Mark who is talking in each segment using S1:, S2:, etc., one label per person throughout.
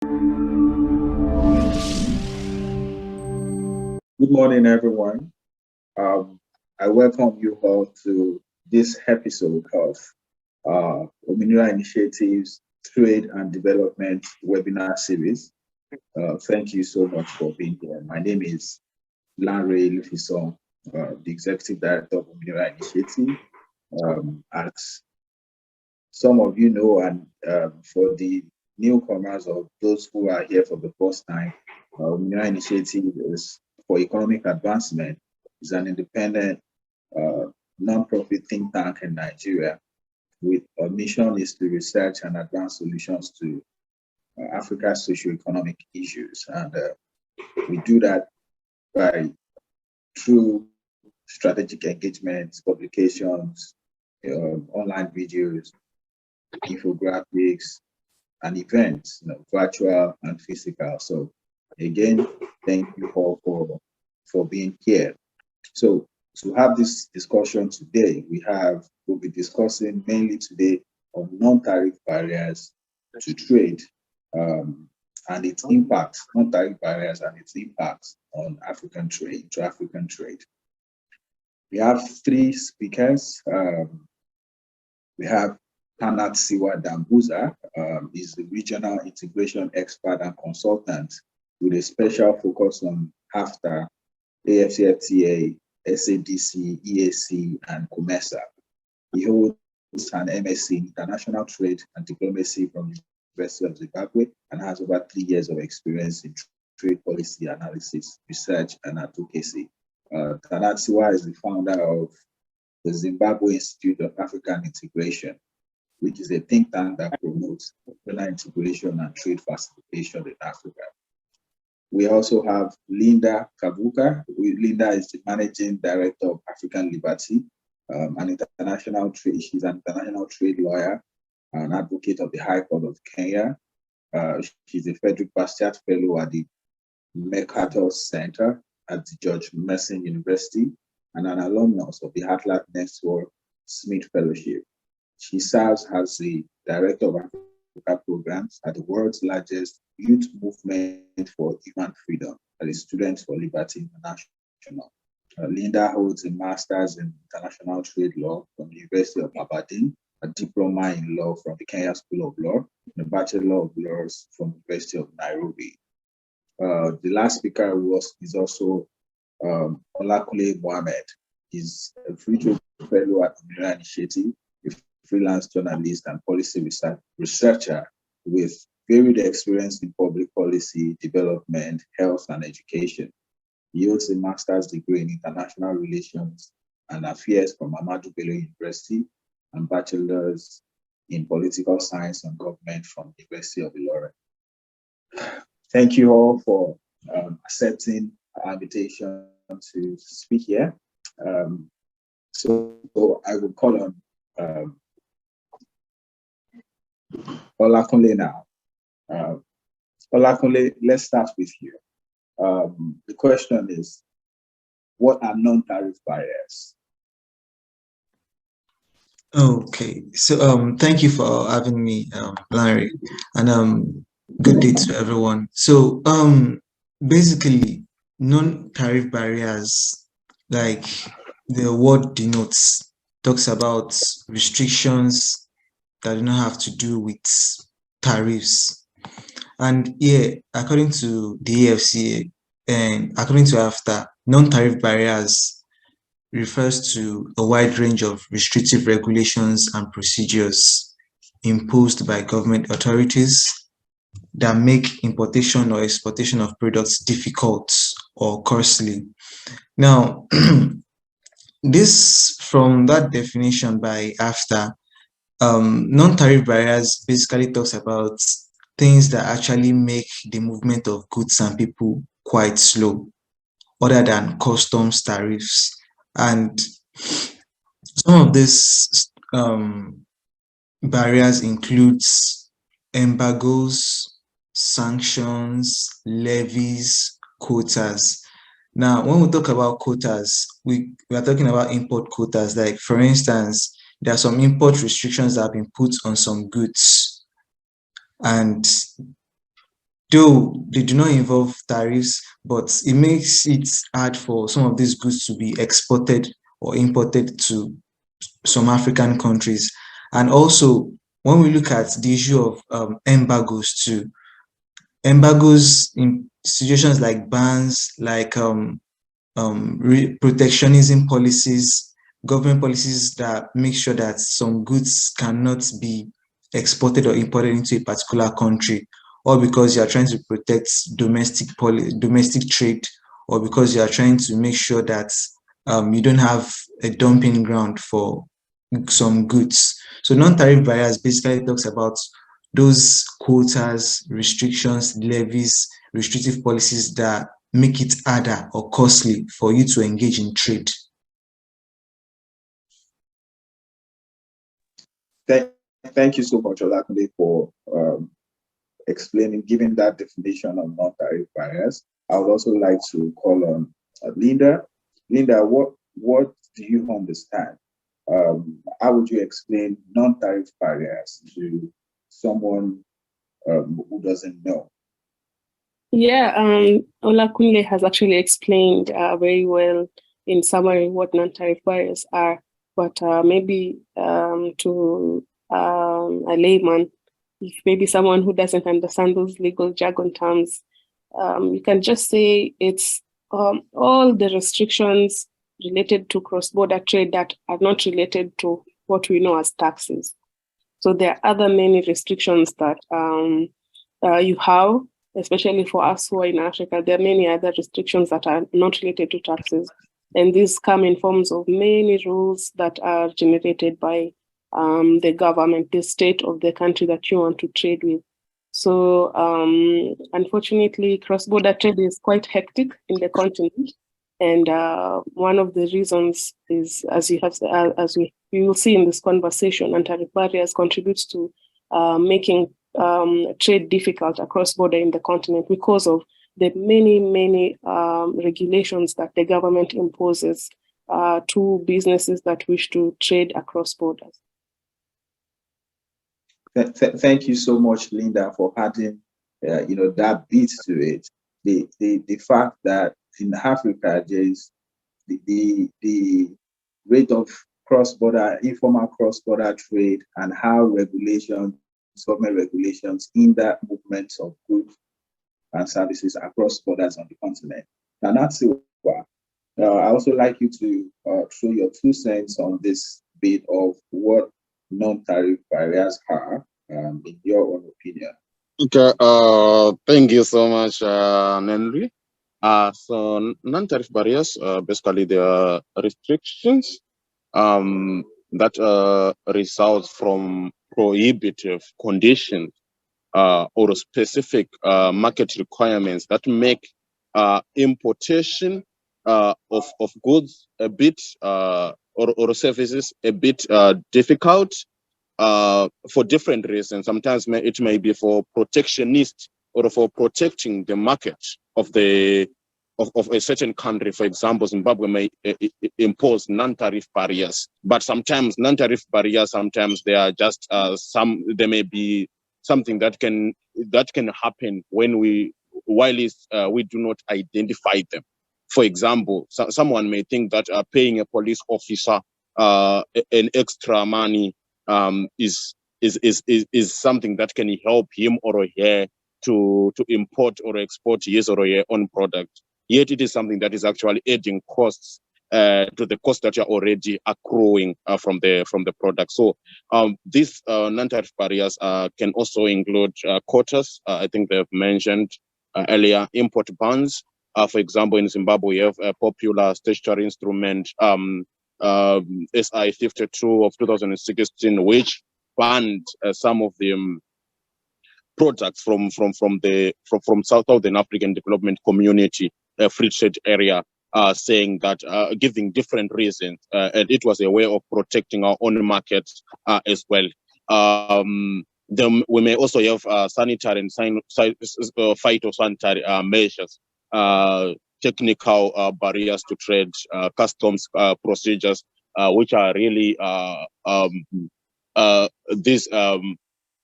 S1: Good morning, everyone. I welcome you all to this episode of Ominira Initiatives Trade and Development webinar series. Thank you so much for being here. My name is Lanre Lufison, the Executive Director of Ominira Initiative. As some of you know, and for the newcomers or those who are here for the first time, Ominira Initiative is for Economic Advancement, is an independent non-profit think tank in Nigeria with a mission is to research and advance solutions to Africa's socio-economic issues. And we do that by through strategic engagements, publications, online videos, infographics, and events, virtual and physical. So again, thank you all for being here. So to have this discussion today, we'll be discussing mainly today on non-tariff barriers to trade and its impact, non-tariff barriers and its impact on African trade, intra-African trade. We have three speakers. We have Hanat Siwa Dambuza, is the regional integration expert and consultant with a special focus on AFTA, AFCFTA, SADC, EAC, and COMESA. He holds an MSc in International Trade and Diplomacy from the University of Zimbabwe and has over 3 years of experience in trade policy analysis, research, and advocacy. Tanatsiwa is the founder of the Zimbabwe Institute of African Integration, which is a think tank that promotes regional integration and trade facilitation in Africa. We also have Linda Kabuka. Linda is the Managing Director of African Liberty, she's an international trade lawyer, an advocate of the High Court of Kenya. She's a Frederick Bastiat Fellow at the MacArthur Center at the George Mason University and an alumnus of the Atlas Network Smith Fellowship. She serves as the Director of Africa Programs at the world's largest youth movement for human freedom, at the Students for Liberty International. Linda holds a master's in international trade law from the University of Aberdeen, a diploma in law from the Kenya School of Law, and a Bachelor of Laws from the University of Nairobi. The last speaker is also Olakule Mohammed. He's a free trade fellow at the Ominira Initiative, a freelance journalist and policy researcher with varied experience in public policy, development, health, and education. He holds a master's degree in international relations and affairs from Ahmadu Bello University and bachelor's in political science and government from the University of Ilorin. Thank you all for accepting our invitation to speak here. So I will call on Olakunle now. Olakunle, let's start with you. The question is, what are non-tariff barriers?
S2: Okay, so thank you for having me, Larry, and good day to everyone. So basically, non-tariff barriers, like the word denotes, talks about restrictions that do not have to do with tariffs. And yeah, according to the AFCA and according to AFTA, non-tariff barriers refers to a wide range of restrictive regulations and procedures imposed by government authorities that make importation or exportation of products difficult or costly. Now, this from that definition by AFTA, non-tariff barriers basically talks about things that actually make the movement of goods and people quite slow, other than customs tariffs. And some of these barriers includes embargoes, sanctions, levies, quotas. Now, when we talk about quotas, we are talking about import quotas. Like, for instance, there are some import restrictions that have been put on some goods, and though they do not involve tariffs, but it makes it hard for some of these goods to be exported or imported to some African countries. And also, when we look at the issue of embargoes too, embargoes in situations like bans, like protectionism policies, government policies that make sure that some goods cannot be exported or imported into a particular country, or because you are trying to protect domestic trade, or because you are trying to make sure that you don't have a dumping ground for some goods. So non-tariff barriers basically talks about those quotas, restrictions, levies, restrictive policies that make it harder or costly for you to engage in trade.
S1: Thank you so much, Olakunle, for explaining, giving that definition of non-tariff barriers. I would also like to call on Linda. Linda, what do you understand? How would you explain non-tariff barriers to someone who doesn't know?
S3: Yeah, Olakunle has actually explained very well in summary what non-tariff barriers are, but maybe to a layman, if maybe someone who doesn't understand those legal jargon terms, you can just say it's all the restrictions related to cross-border trade that are not related to what we know as taxes. So there are other many restrictions that you have, especially for us who are in Africa. There are many other restrictions that are not related to taxes. And these come in forms of many rules that are generated by the government, the state of the country that you want to trade with. So unfortunately, cross-border trade is quite hectic in the continent. And one of the reasons is, as you will see in this conversation, non-tariff barriers contributes to making trade difficult across border in the continent because of the many regulations that the government imposes to businesses that wish to trade across borders.
S1: Thank you so much, Linda, for adding that bit to it. The fact that in Africa there is the rate of informal cross-border trade, and how government regulations hinder movements of goods and services across borders on the continent. And that's why I also like you to throw your 2 cents on this bit of what non-tariff barriers are, in your own opinion.
S4: Okay, thank you so much, Henry. So non-tariff barriers, basically they are restrictions that result from prohibitive conditions or specific market requirements that make importation of goods a bit or services a bit difficult for different reasons. Sometimes it may be for protectionist or for protecting the market of a certain country. For example, Zimbabwe may impose non-tariff barriers, but sometimes non-tariff barriers, sometimes they are just there may be something that can happen when we do not identify them. For example, someone may think that paying a police officer an extra money is something that can help him or her to import or export his or her own product. Yet it is something that is actually adding costs to the cost that you're already accruing from the product. So these non-tariff barriers can also include quotas. I think they've mentioned earlier import bans. For example, in Zimbabwe, we have a popular statutory instrument, SI 52 of 2016, which banned some of the products from Southern African Development Community free trade area, saying that giving different reasons, and it was a way of protecting our own market as well. Then we may also have sanitary and phytosanitary measures, technical barriers to trade, customs procedures, which are really these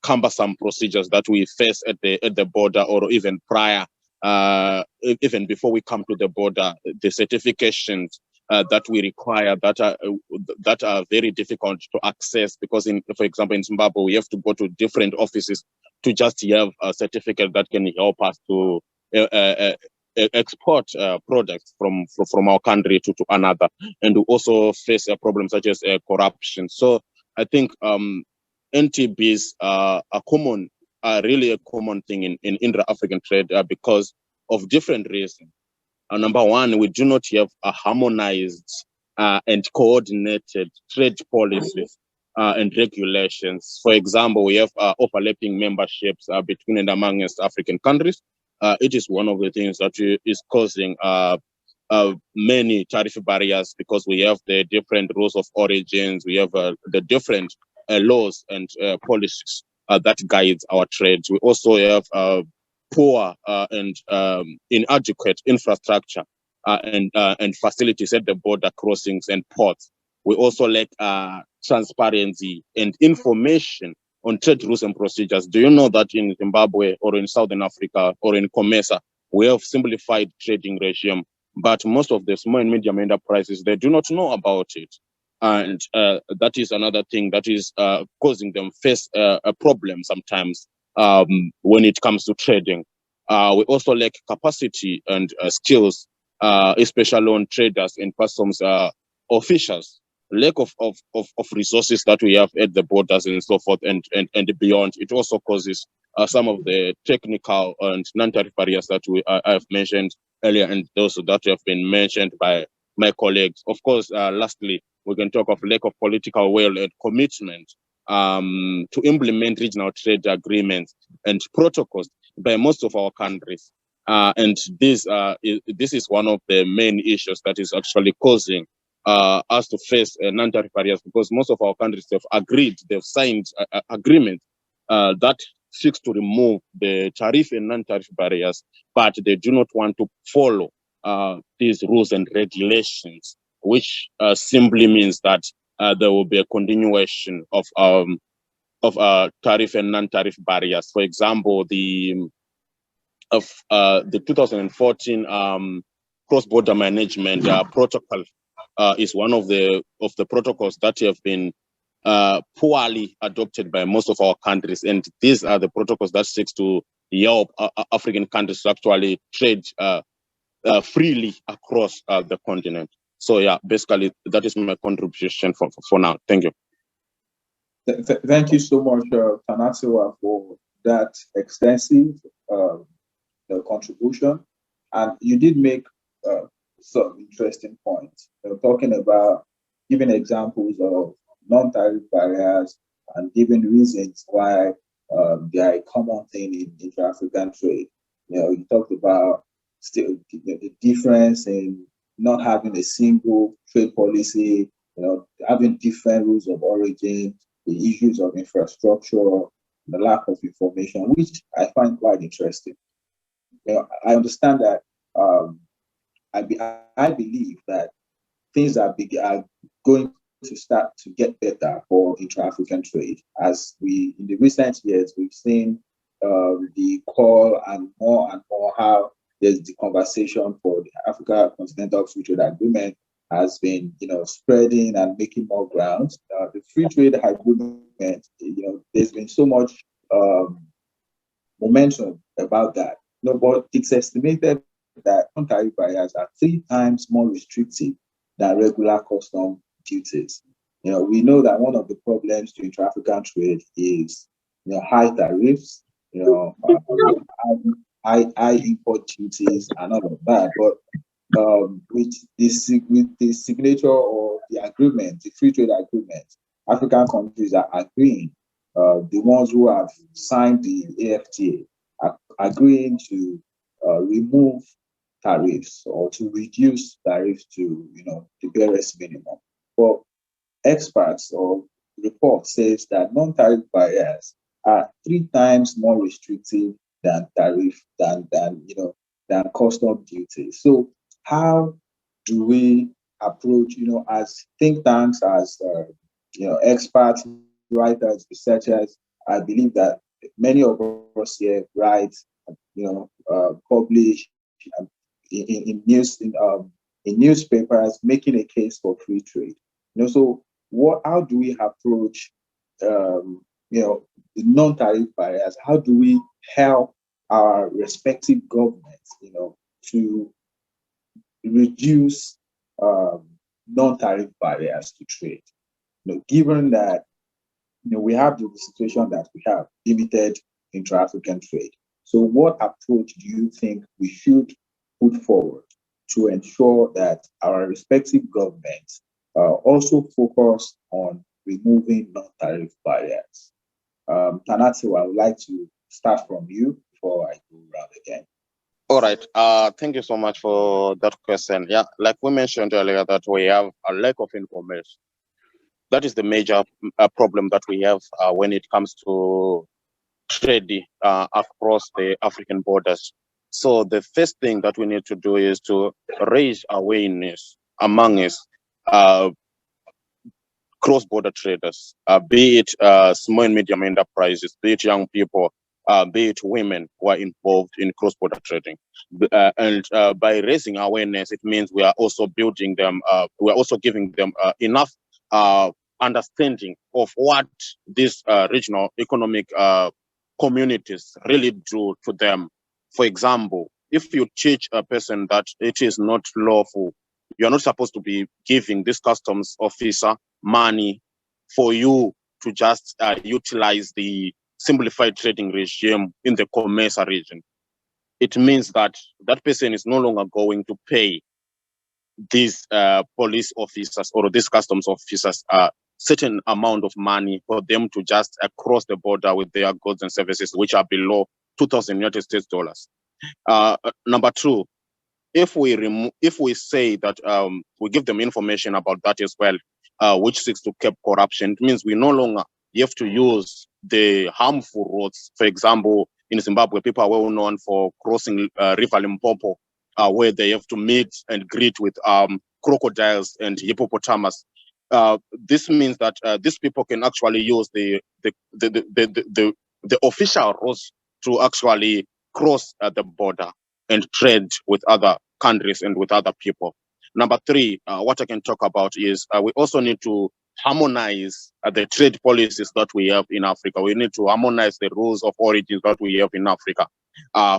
S4: cumbersome procedures that we face at the border, or even prior, even before we come to the border, the certifications that we require that are very difficult to access, because for example, in Zimbabwe, we have to go to different offices to just have a certificate that can help us to export products from our country to another, and we also face problems such as corruption. So I think NTBs are really a common thing in intra-African trade because of different reasons. Number one, we do not have a harmonized and coordinated trade policies and regulations. For example, we have overlapping memberships between and among East African countries. It is one of the things that is causing many tariff barriers, because we have the different rules of origins, we have the different laws and policies that guides our trade. We also have poor and inadequate infrastructure and facilities at the border crossings and ports. We also lack transparency and information on trade rules and procedures. Do you know that in Zimbabwe or in Southern Africa or in COMESA, we have simplified trading regime, but most of the small and medium enterprises, they do not know about it. And that is another thing that is causing them face a problem sometimes when it comes to trading. We also lack capacity and skills, especially on traders and customs officials. Lack of resources that we have at the borders and so forth and beyond. It also causes some of the technical and non-tariff barriers that I have mentioned earlier, and those that have been mentioned by my colleagues. Of course, lastly, we can talk of lack of political will and commitment to implement regional trade agreements and protocols by most of our countries. And this is one of the main issues that is actually causing us to face non-tariff barriers, because most of our countries they've signed agreements that seeks to remove the tariff and non-tariff barriers, but they do not want to follow these rules and regulations, which simply means that there will be a continuation of tariff and non-tariff barriers. For example, the 2014 cross-border management protocol is one of the protocols that have been poorly adopted by most of our countries, and these are the protocols that seeks to help African countries to actually trade freely across the continent. So yeah, basically that is my contribution for now. Thank you.
S1: Thank you so much, Tanasiwa, for that extensive contribution. And you did make some interesting points, talking about giving examples of non-tariff barriers and giving reasons why they are a common thing in intra-African trade. You talked about still the difference in not having a single trade policy, having different rules of origin, the issues of infrastructure, the lack of information, which I find quite interesting. I understand that I believe that things are going to start to get better for intra-African trade, as in the recent years, we've seen the call and more how there's the conversation for the Africa Continental Free Trade Agreement has been, spreading and making more ground. The free trade agreement, there's been so much momentum about that. But it's estimated that non-tariff barriers are 3 times more restrictive than regular custom duties. We know that one of the problems to intra-African trade is, high tariffs, high import duties and all of that. But with the signature of the agreement, the free trade agreement, African countries are agreeing, the ones who have signed the AFTA are agreeing to remove tariffs or to reduce tariffs to the barest minimum. But experts or report says that non-tariff barriers are 3 times more restrictive than tariff than custom duties. So how do we approach, as think tanks, as experts, writers, researchers, I believe that many of us here write, publish in newspapers, making a case for free trade. So how do we approach, the non-tariff barriers? How do we help our respective governments, to reduce non-tariff barriers to trade? Given that we have the situation that we have limited intra-African trade. So what approach do you think we should put forward to ensure that our respective governments also focus on removing non-tariff barriers? Tanatsu, I would like to start from you before I go around again.
S4: All right. Thank you so much for that question. Yeah, like we mentioned earlier, that we have a lack of information. That is the major problem that we have when it comes to trade across the African borders. So the first thing that we need to do is to raise awareness among us, cross-border traders, be it small and medium enterprises, be it young people, be it women who are involved in cross-border trading. And by raising awareness, it means we are also building them, we are also giving them enough understanding of what these regional economic communities really do to them. For example, if you teach a person that it is not lawful, you're not supposed to be giving this customs officer money for you to just utilize the simplified trading regime in the Comesa region. It means that that person is no longer going to pay these police officers or these customs officers a certain amount of money for them to just cross the border with their goods and services, which are below 2,000 United States dollars. Number two, if we say that we give them information about that as well, which seeks to curb corruption, it means we no longer have to use the harmful routes. For example, in Zimbabwe, people are well known for crossing River Limpopo, where they have to meet and greet with crocodiles and hippopotamus. This means that these people can actually use the official routes to actually cross the border and trade with other countries and with other people. Number three, what I can talk about is we also need to harmonize the trade policies that we have in Africa. We need to harmonize the rules of origin that we have in Africa.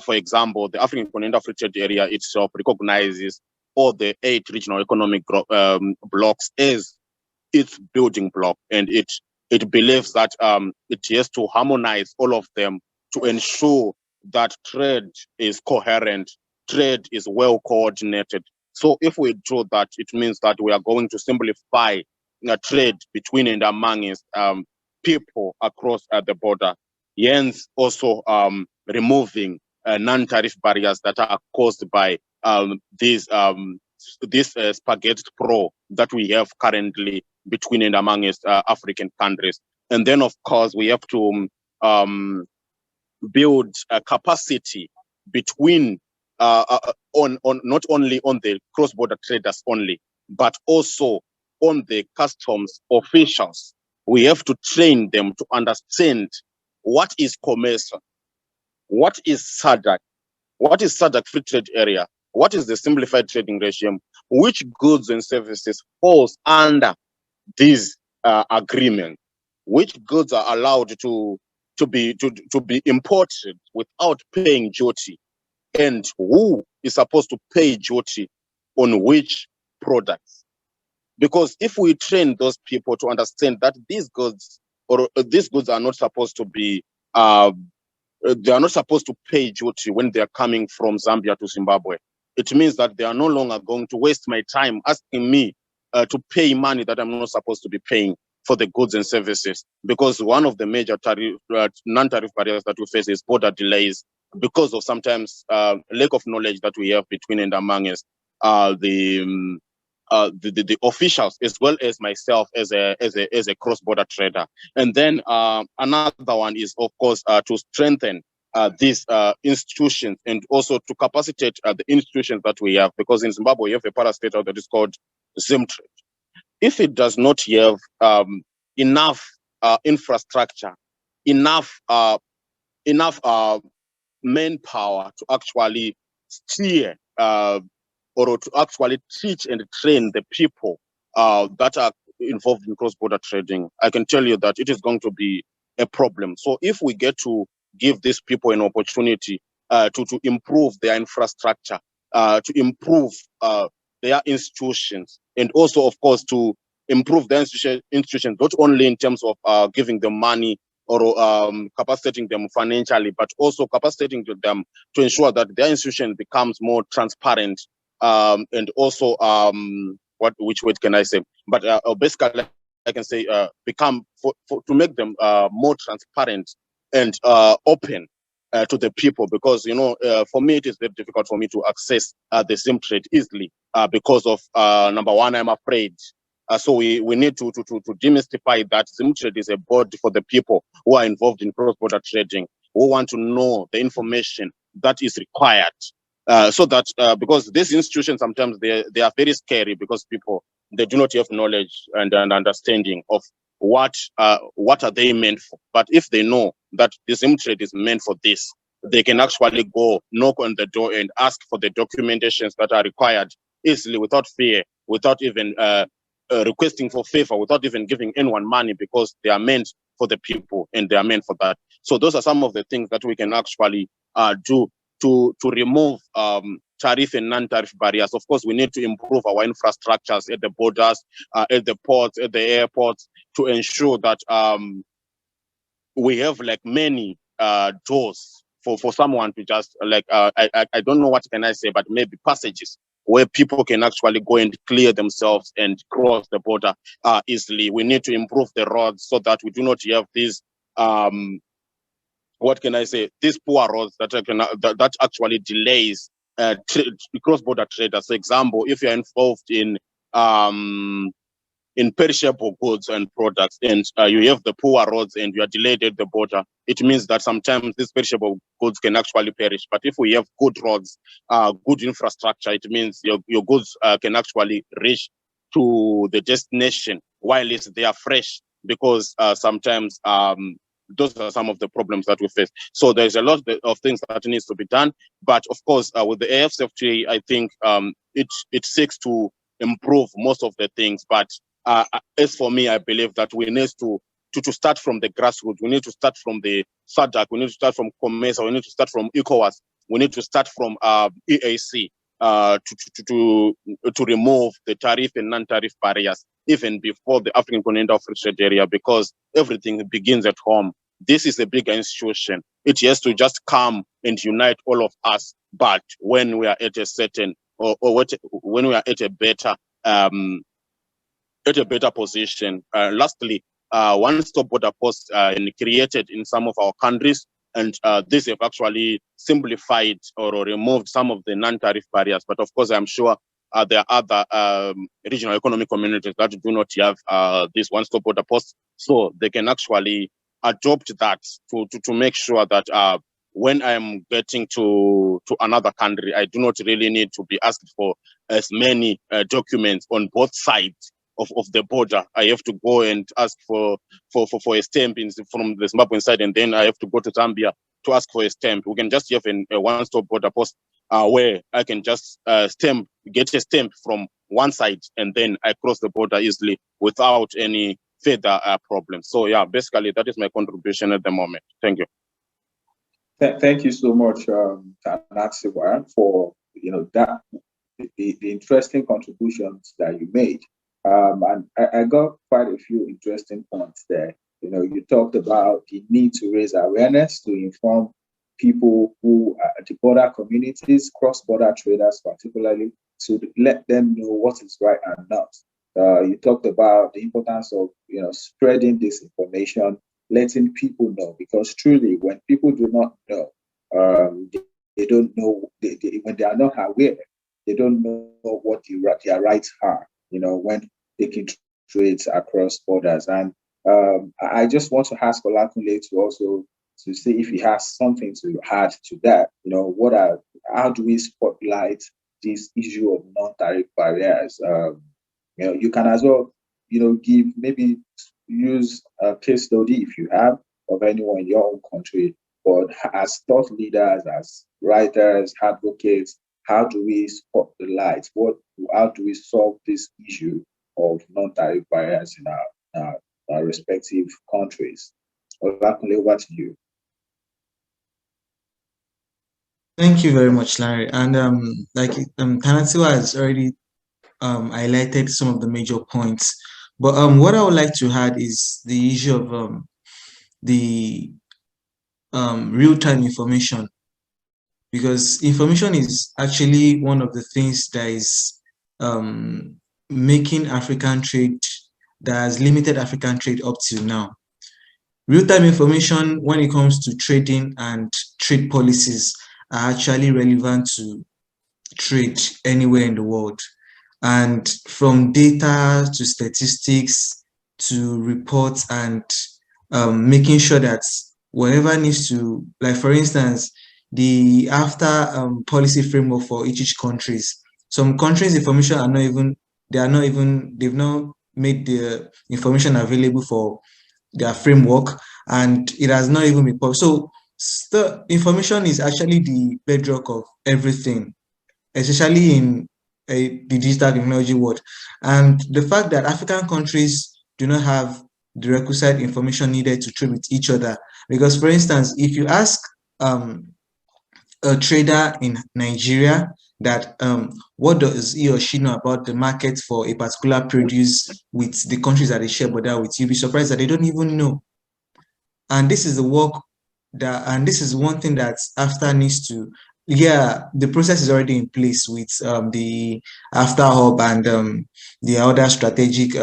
S4: For example, the African Continental Free Trade Area itself recognizes all the 8 regional economic blocks as its building block, and it believes that it has to harmonize all of them to ensure that trade is coherent, trade is well coordinated. So if we do that, it means that we are going to simplify trade between and among people across the border. Hence, also removing non-tariff barriers that are caused by this spaghetti pro that we have currently between and among African countries. And then, of course, we have to build a capacity between on not only on the cross-border traders only, but also on the customs officials. We have to train them to understand what is Comesa, what is SADC, what is SADC Free Trade Area, what is the simplified trading regime, which goods and services falls under these agreements, which goods are allowed to be imported without paying duty, and who is supposed to pay duty on which products. Because if we train those people to understand that these goods are not supposed to be they are not supposed to pay duty when they are coming from Zambia to Zimbabwe, it means that they are no longer going to waste my time asking me to pay money that I'm not supposed to be paying for the goods and services. Because one of the major non-tariff barriers that we face is border delays, because of sometimes lack of knowledge that we have between and among us, the officials, as well as myself as a cross-border trader. And then another one is, of course, to strengthen these institutions and also to capacitate the institutions that we have, because in Zimbabwe we have a parastatal that is called Zimtrade. If it does not have enough infrastructure, enough manpower to actually steer or to actually teach and train the people that are involved in cross-border trading. I can tell you that it is going to be a problem. So if we get to give these people an opportunity to improve their infrastructure, to improve their institutions, and also, of course, to improve their institutions, not only in terms of giving them money or capacitating them financially, but also capacitating them to ensure that their institution becomes more transparent, and also which word can I say? But basically, I can say to make them more transparent and open to the people, because for me it is very difficult for me to access the SIM trade easily because of number one, I'm afraid. So we need to demystify that SIM trade is a board for the people who are involved in cross-border trading, who want to know the information that is required. So that because these institutions sometimes they are very scary, because people, they do not have knowledge and understanding of what are they meant for. But if they know that the SIM trade is meant for this, they can actually go knock on the door and ask for the documentations that are required easily, without fear, without even requesting for favor, without even giving anyone money, because they are meant for the people and they are meant for that. So those are some of the things that we can actually do to remove tariff and non-tariff barriers. Of course, we need to improve our infrastructures at the borders, at the ports, at the airports, to ensure that we have like many doors for someone to just I don't know what can I say, but maybe passages where people can actually go and clear themselves and cross the border easily. We need to improve the roads so that we do not have these what can I say, these poor roads that actually delays cross-border traders. For example, if you're involved in perishable goods and products, and you have the poor roads and you are delayed at the border, it means that sometimes these perishable goods can actually perish. But if we have good roads, good infrastructure, it means your goods can actually reach to the destination while they are fresh, because sometimes those are some of the problems that we face. So there's a lot of things that needs to be done. But of course, with the AFCFTA, I think it seeks to improve most of the things. But as for me, I believe that we need to start from the grassroots. We need to start from the SADC. We need to start from COMESA. We need to start from ECOWAS. We need to start from EAC to remove the tariff and non-tariff barriers, even before the African Continental Free Trade Area, because everything begins at home. This is a big institution. It has to just come and unite all of us. But when we are at a certain, when we are at a better position. Lastly, one-stop border posts created in some of our countries, and these have actually simplified or removed some of the non-tariff barriers. But of course, I'm sure there are other regional economic communities that do not have this one-stop border posts, so they can actually adopt that to make sure that when I'm getting to another country, I do not really need to be asked for as many documents on both sides of the border. I have to go and ask for a stamp from the Zimbabwean side, and then I have to go to Zambia to ask for a stamp. We can just have a one-stop border post where I can just get a stamp from one side, and then I cross the border easily without any further problems. So yeah, basically that is my contribution at the moment. Thank you.
S1: Thank you so much, Tanatsiwa, for that the interesting contributions that you made. And I got quite a few interesting points there. You talked about the need to raise awareness, to inform people who are the border communities, cross-border traders particularly, to let them know what is right and not. You talked about the importance of spreading this information, letting people know, because truly, when people do not know, they don't know, when they are not aware, they don't know what their rights are, when they can trade across borders. And I just want to ask Olakunle to also to see if he has something to add to that. How do we spotlight this issue of non-tariff barriers? You can as well, use a case study if you have, of anyone in your own country, but as thought leaders, as writers, advocates, how do we spot the light? How do we solve this issue of non-tariff barriers in our respective countries? Olakunle, over to you.
S2: Thank you very much, Larry. And Tanatiwa has already highlighted some of the major points. But what I would like to add is the issue of the real-time information, because information is actually one of the things that is making African trade, that has limited African trade up till now. Real-time information, when it comes to trading and trade policies, are actually relevant to trade anywhere in the world. And from data to statistics to reports, and making sure that whatever needs to, like for instance, the policy framework for each countries. Some countries' information are not even, they've not made the information available for their framework, and it has not even been published. So the information is actually the bedrock of everything, especially in the digital technology world. And the fact that African countries do not have the requisite information needed to trade with each other, because for instance, if you ask a trader in Nigeria that what does he or she know about the market for a particular produce with the countries that they share border with, you'll be surprised that they don't even know. And this is the work that, and this is one thing that AFTA needs to, the process is already in place with the AFTA Hub and the other strategic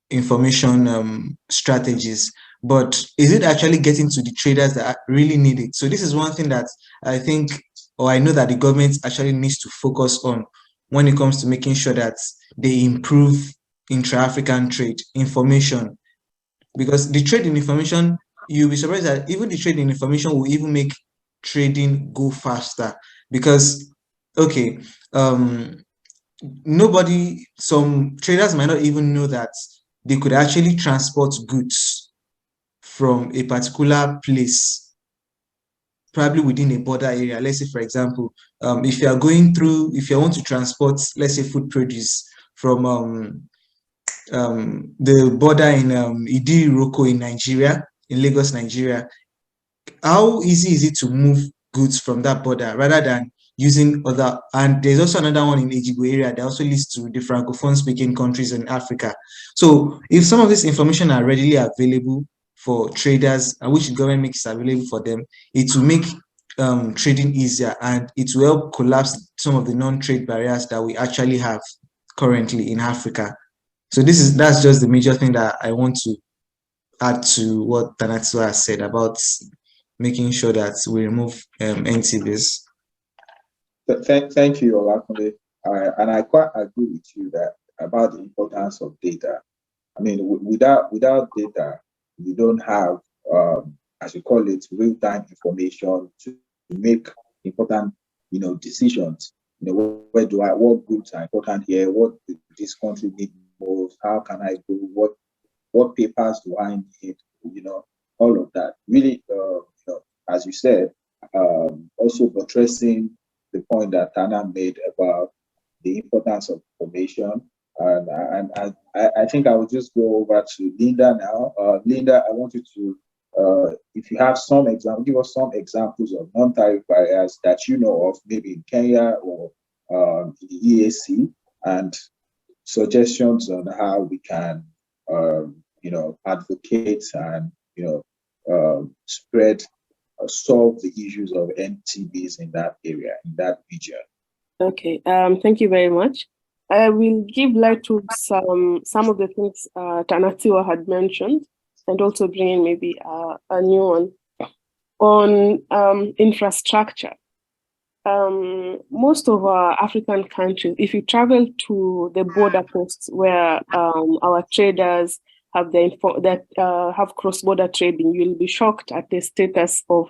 S2: information strategies. But is it actually getting to the traders that really need it? So this is one thing that I think, or I know that the government actually needs to focus on when it comes to making sure that they improve intra-African trade information. Because the trade in information, you'll be surprised that even the trade in information will even make trading go faster. Because, okay, some traders might not even know that they could actually transport goods from a particular place, probably within a border area. Let's say, for example, if you want to transport, let's say, food produce from the border in Idi-Iroko in Nigeria, in Lagos, Nigeria, how easy is it to move goods from that border rather than using other? And there's also another one in Ejigbo area that also leads to the Francophone speaking countries in Africa. So if some of this information are readily available for traders, and which the government makes available for them, it will make trading easier, and it will help collapse some of the non-trade barriers that we actually have currently in Africa. So that's just the major thing that I want to add to what Tanatiwa has said about making sure that we remove NTBs.
S1: Thank you, Olakunle. And I quite agree with you that about the importance of data. I mean, without data, you don't have, as you call it, real-time information to make important, decisions. What goods are important here? What this country needs most? How can I go? What papers do I need? All of that. Really, as you said, also buttressing the point that Tana made about the importance of information. And I think I will just go over to Linda now. Linda, I want you to, if you have some examples, give us some examples of non-tariff barriers that you know of, maybe in Kenya or in the EAC, and suggestions on how we can, advocate and, solve the issues of NTBs in that area, in that region. Okay.
S3: Thank you very much. I will give light to some of the things Tanatiwa had mentioned, and also bring in maybe a new one on infrastructure. Most of our African countries, if you travel to the border posts where our traders have have cross-border trading, you'll be shocked at the status of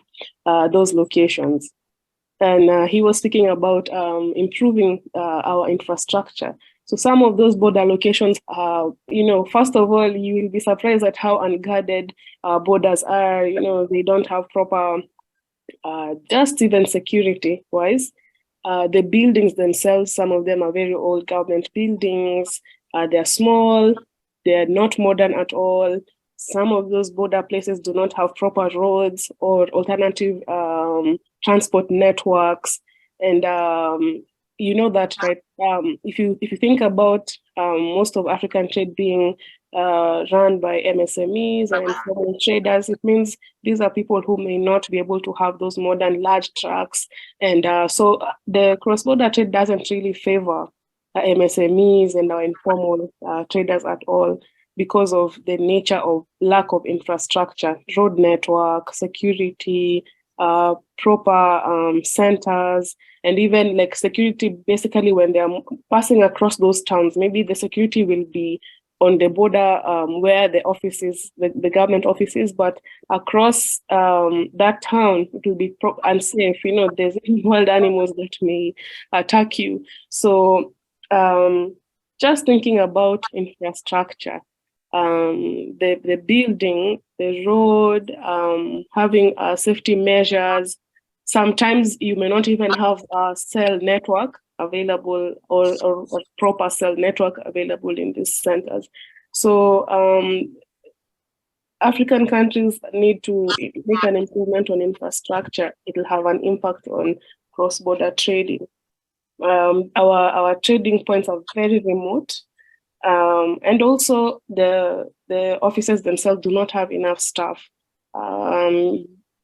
S3: those locations. And he was speaking about improving our infrastructure. So some of those border locations are, first of all, you will be surprised at how unguarded borders are. They don't have proper, just even security-wise. The buildings themselves, some of them are very old government buildings. They're small. They're not modern at all. Some of those border places do not have proper roads or alternative transport networks. And you know that, right? If you think about most of African trade being run by MSMEs and informal traders, it means these are people who may not be able to have those modern large trucks. And so the cross-border trade doesn't really favor MSMEs and our informal traders at all, because of the nature of lack of infrastructure, road network, security, proper centers, and even like security, basically when they're passing across those towns, maybe the security will be on the border where the office is, the government office is, but across that town, it will be unsafe. There's wild animals that may attack you. So just thinking about infrastructure, the building, the road, having safety measures. Sometimes you may not even have a cell network available or proper cell network available in these centers. So African countries need to make an improvement on infrastructure. It will have an impact on cross-border trading. Our trading points are very remote. And also the offices themselves do not have enough staff.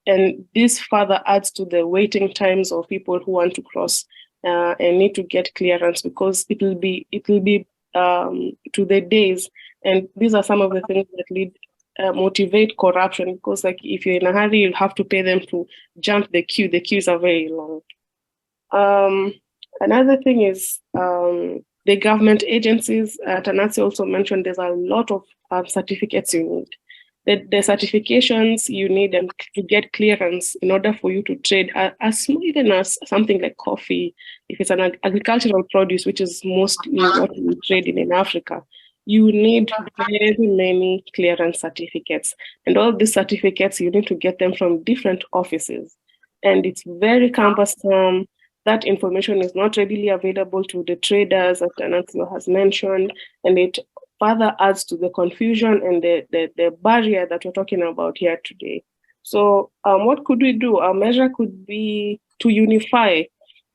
S3: And this further adds to the waiting times of people who want to cross and need to get clearance, because it will be to the days. And these are some of the things that motivate corruption, because like if you're in a hurry, you'll have to pay them to jump the queue. The queues are very long. Another thing is the government agencies. Tanasi also mentioned there's a lot of certificates you need. The certifications you need them to get clearance in order for you to trade as small even as something like coffee. If it's an agricultural produce, which is mostly what we trade in Africa, you need very many clearance certificates. And all these certificates, you need to get them from different offices. And it's very cumbersome. That information is not readily available to the traders, as Tanasi has mentioned, and it further adds to the confusion and the barrier that we're talking about here today. So what could we do? Our measure could be to unify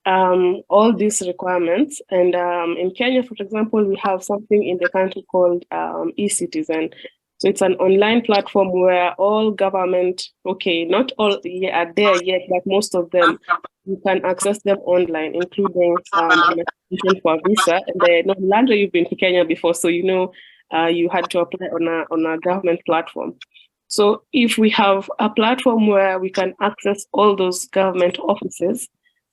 S3: all these requirements. And in Kenya, for example, we have something in the country called eCitizen. So it's an online platform where all government, not all are there yet, but most of them, you can access them online, including an application for a visa. And Landra, you've been to Kenya before, so you had to apply on a government platform. So if we have a platform where we can access all those government offices,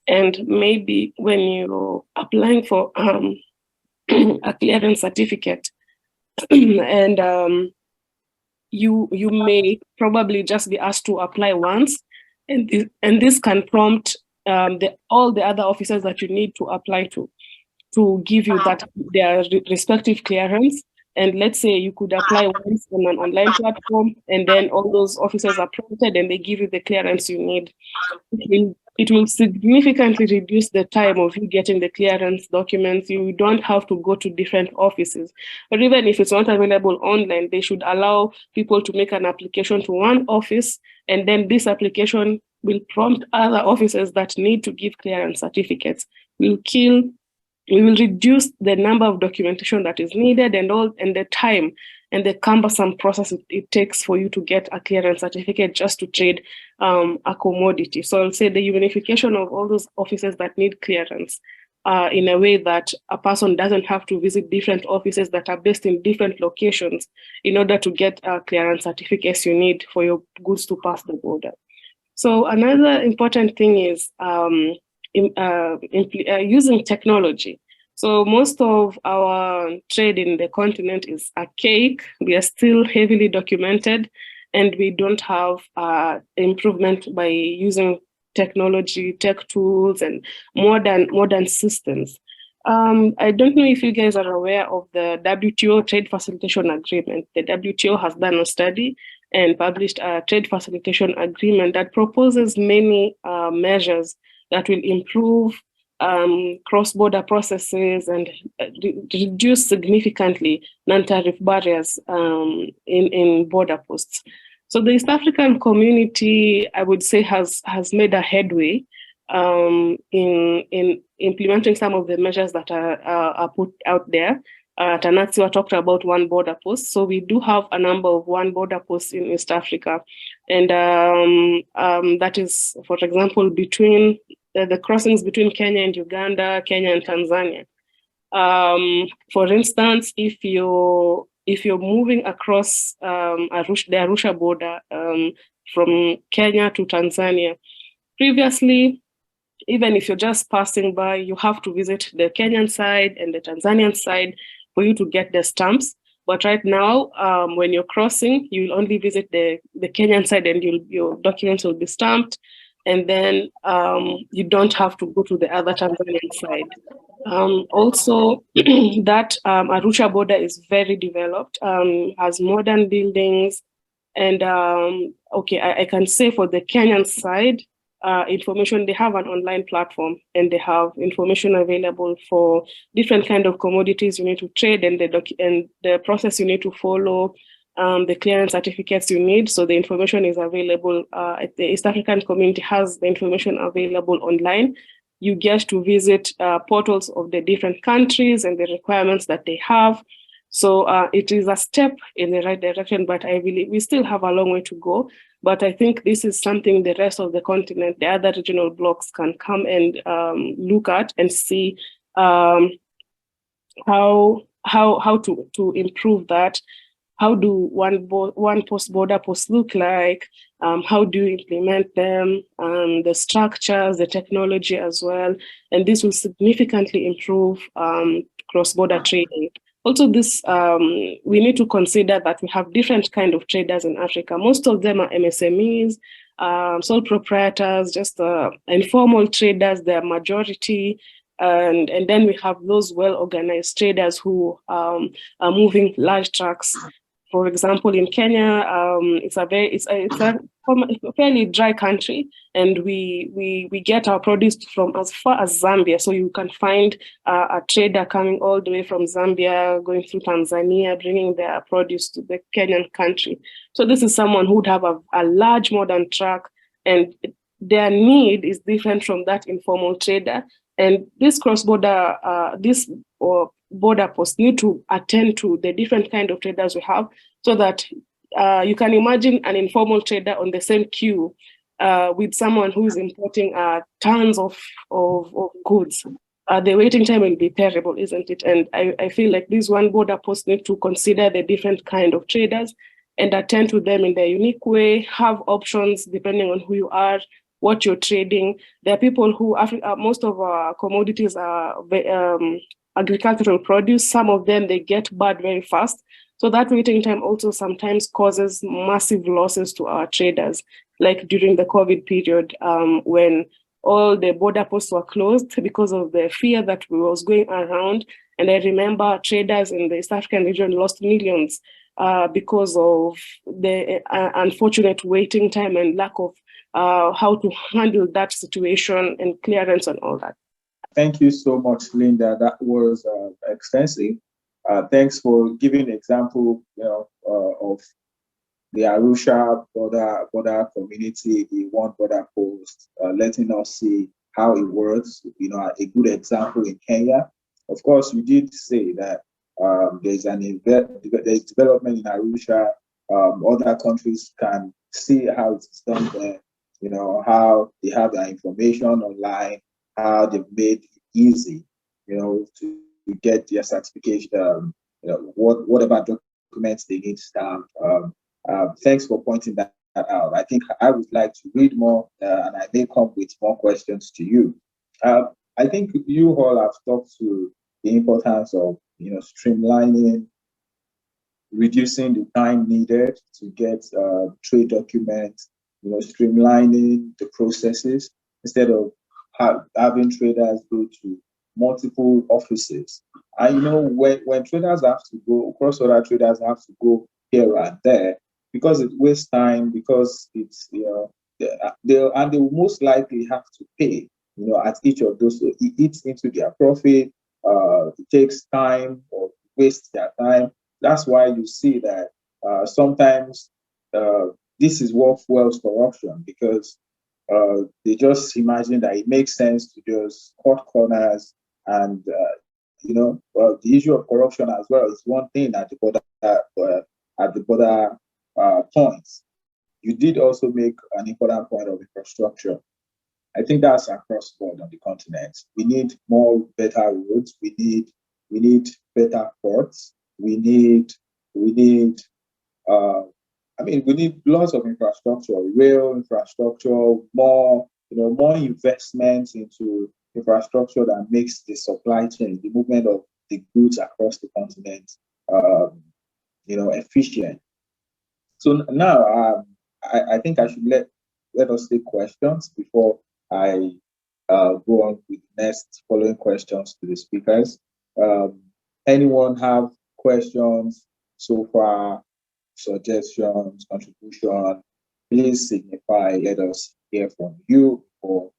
S3: and maybe when you're applying for a clearance certificate, and you may probably just be asked to apply once, and this can prompt all the other officers that you need to apply to give you their respective clearance. And let's say you could apply once on an online platform, and then all those officers are prompted and they give you the clearance you need. It will significantly reduce the time of you getting the clearance documents. You don't have to go to different offices. But even if it's not available online, they should allow people to make an application to one office, and then this application will prompt other offices that need to give clearance certificates. We will reduce the number of documentation that is needed and the time and the cumbersome process it takes for you to get a clearance certificate just to trade a commodity. So I'll say the unification of all those offices that need clearance in a way that a person doesn't have to visit different offices that are based in different locations in order to get clearance certificates you need for your goods to pass the border. So another important thing is using technology. So most of our trade in the continent is archaic. We are still heavily documented, and we don't have improvement by using technology, tech tools, and modern systems. I don't know if you guys are aware of the WTO Trade Facilitation Agreement. The WTO has done a study and published a trade facilitation agreement that proposes many measures that will improve cross-border processes and reduce significantly non-tariff barriers in border posts. So the East African community, I would say, has made a headway in implementing some of the measures that are put out there. Tanatsiwa talked about one border post. So we do have a number of one border posts in East Africa. And that is, for example, between the crossings between Kenya and Uganda, Kenya and Tanzania. For instance, if you're moving across the Arusha border from Kenya to Tanzania, previously, even if you're just passing by, you have to visit the Kenyan side and the Tanzanian side for you to get the stamps. But right now, when you're crossing, you'll only visit the Kenyan side and your documents will be stamped. And then you don't have to go to the other Tanzanian side. Also, that Arusha border is very developed, has modern buildings. And okay, I can say for the Kenyan side, information, they have an online platform and they have information available for different kind of commodities you need to trade and the process you need to follow, the clearance certificates you need. So the information is available. The East African community has the information available online. You get to visit portals of the different countries and the requirements that they have. So it is a step in the right direction, but I believe we still have a long way to go. But I think this is something the rest of the continent, the other regional blocks can come and look at and see how to improve that. How do one border posts look like? How do you implement them? The structures, the technology as well. And this will significantly improve cross-border trading. Also, this we need to consider that we have different kind of traders in Africa. Most of them are MSMEs, sole proprietors, just informal traders, they're majority. And then we have those well-organized traders who are moving large trucks. For example, in Kenya, it's a fairly dry country, and we get our produce from as far as Zambia. So you can find a trader coming all the way from Zambia, going through Tanzania, bringing their produce to the Kenyan country. So this is someone who would have a large modern truck, and their need is different from that informal trader. And this cross-border, border posts need to attend to the different kind of traders we have, so that you can imagine an informal trader on the same queue with someone who is importing tons of goods. The waiting time will be terrible, isn't it? And I feel like these one border posts need to consider the different kind of traders and attend to them in their unique way, have options depending on who you are, what you're trading. There are people who, most of our commodities are agricultural produce. Some of them, they get bad very fast. So that waiting time also sometimes causes massive losses to our traders, like during the COVID period, when all the border posts were closed because of the fear that was going around. And I remember traders in the East African region lost millions because of the unfortunate waiting time and lack of how to handle that situation and clearance and all that.
S1: Thank you so much, Linda. That was extensive. Thanks for giving an example, of the Arusha border community, the one border post, letting us see how it works. A good example in Kenya. Of course, you did say that there's development in Arusha. Other countries can see how it's done there. How they have their information online, how they've made it easy, to get their certification, what about documents they need stamped. Thanks for pointing that out. I think I would like to read more, and I may come with more questions to you. I think you all have talked to the importance of, streamlining, reducing the time needed to get trade documents, streamlining the processes instead of having traders go to multiple offices. And when traders have to go, cross-border traders have to go here and there, because it wastes time, because it's they will most likely have to pay at each of those. So it eats into their profit. It takes time or wastes their time. That's why you see that sometimes this is what fuels corruption, because they just imagine that it makes sense to just cut corners. And well, the issue of corruption as well is one thing at the border points. You did also make an important point of infrastructure. I think that's across the board on the continent. We need better roads. We need better ports. We need lots of infrastructure, rail infrastructure, more investments into infrastructure that makes the supply chain, the movement of the goods across the continent, efficient. So now, I think I should let us take questions before I go on with the next following questions to the speakers. Anyone have questions so far, suggestions, contribution? Please signify. Let us hear from you before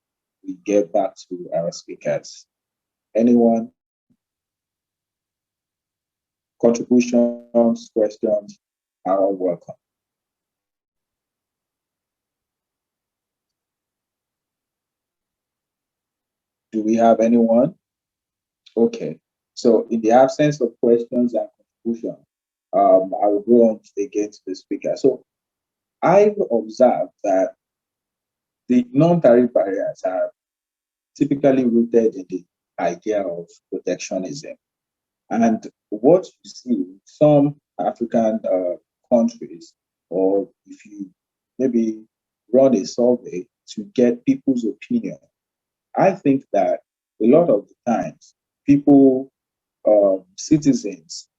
S1: we get back to our speakers. Anyone? Contributions, questions are all welcome. Do we have anyone? Okay. So in the absence of questions and contribution, I will go on again to the speaker. So I've observed that the non-tariff barriers are typically rooted in the idea of protectionism. And what you see in some African countries, or if you maybe run a survey to get people's opinion, I think that a lot of the times people, citizens,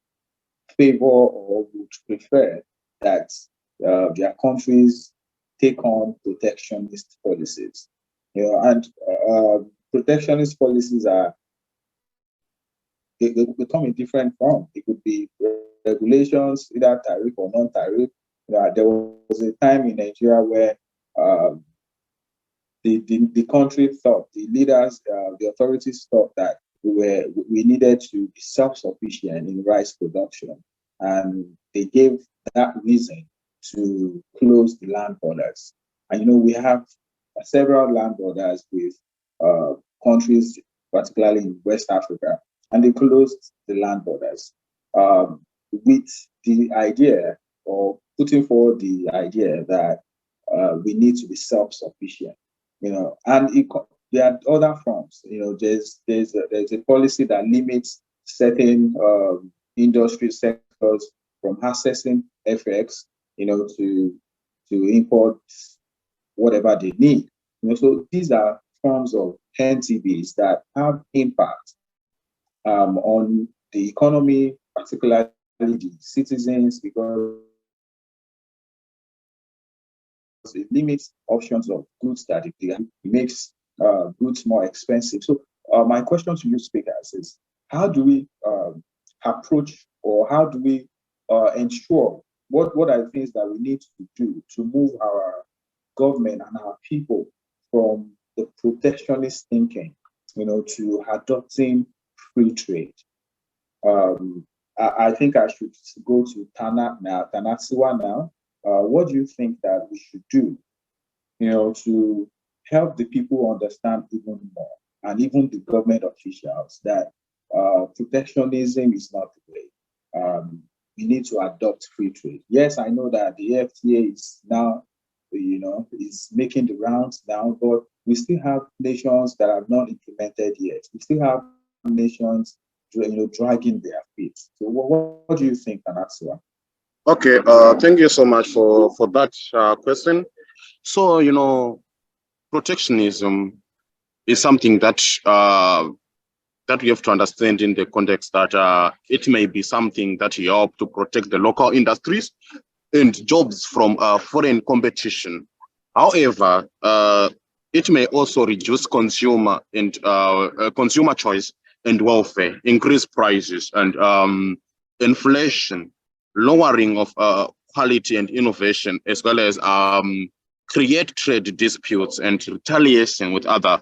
S1: favor or would prefer that their countries take on protectionist policies. And protectionist policies they come in different forms. It could be regulations, either tariff or non-tariff. There was a time in Nigeria where the country thought, the leaders, the authorities thought that we needed to be self-sufficient in rice production, and they gave that reason to close the land borders. And we have several land borders with countries, particularly in West Africa, and they closed the land borders with the idea, or putting forward the idea, that we need to be self-sufficient. And there are other forms. There's a policy that limits certain industry sectors from accessing FX, to import whatever they need. So these are forms of NTBs that have impact on the economy, particularly the citizens, because it limits options of goods that it makes goods more expensive. So my question to you speakers is, how do we approach, or how do we ensure, what are the things that we need to do to move our government and our people from the protectionist thinking, to adopting free trade? I think I should go to Tanatsiwa now. What do you think that we should do, to help the people understand even more, and even the government officials, that protectionism is not the way? We need to adopt free trade. Yes, I know that the FTA is now, is making the rounds now, but we still have nations that have not implemented yet. We still have nations, dragging their feet. So what do you think, Tanatsiwa?
S4: Okay, thank you so much for that question. So, protectionism is something that that we have to understand in the context that it may be something that help to protect the local industries and jobs from foreign competition. However, it may also reduce consumer choice and welfare, increase prices and inflation, lowering of quality and innovation, as well as create trade disputes and retaliation with other